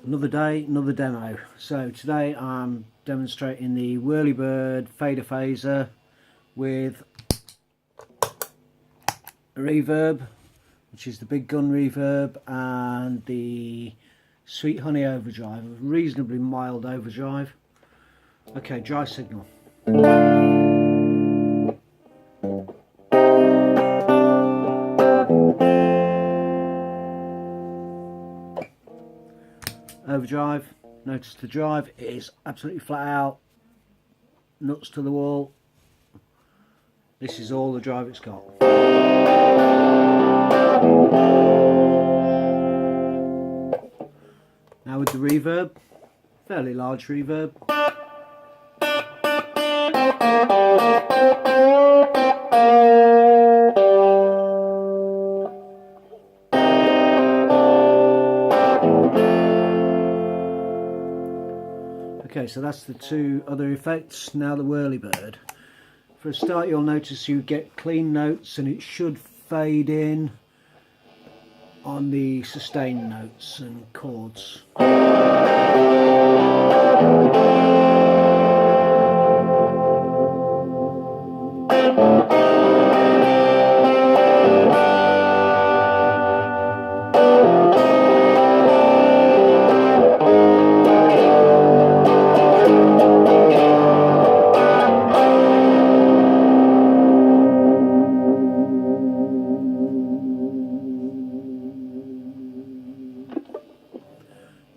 Another day, another demo. So today I'm demonstrating the Whirly Bird fader phaser with a reverb, which is the big gun reverb, and the Sweet Honey overdrive, a reasonably mild overdrive. Okay, dry signal. Overdrive, notice the drive, it is absolutely flat out, nuts to the wall. This is all the drive it's got. Now with the reverb, fairly large reverb. Okay, so that's the two other effects. Now the Whirly Bird. For a start, you'll notice you get clean notes, and it should fade in on the sustained notes and chords.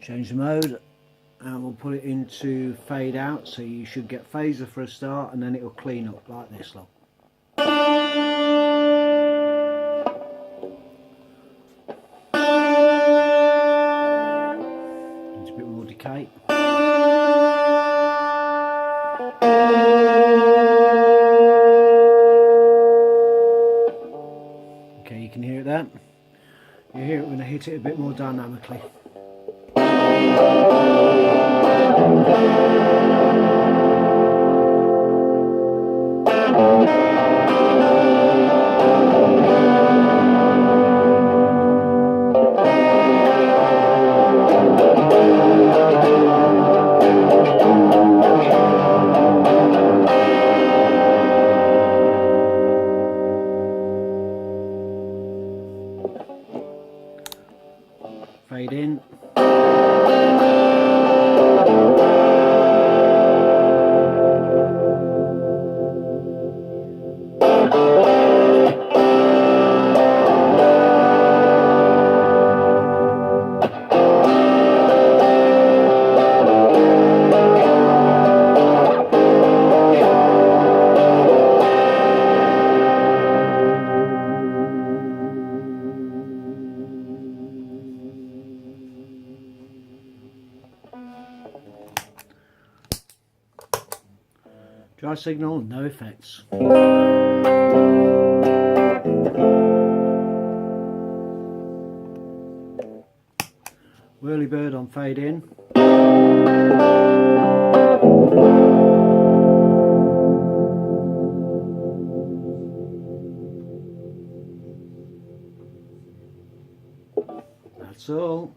Change the mode and we'll put it into fade out, so you should get phaser for a start, and then it'll clean up like this, look. Needs a bit more decay. Okay, you can hear it there. You hear it when I hit it a bit more dynamically. Fade in. Dry signal, no effects. Whirly Bird on fade in. That's all.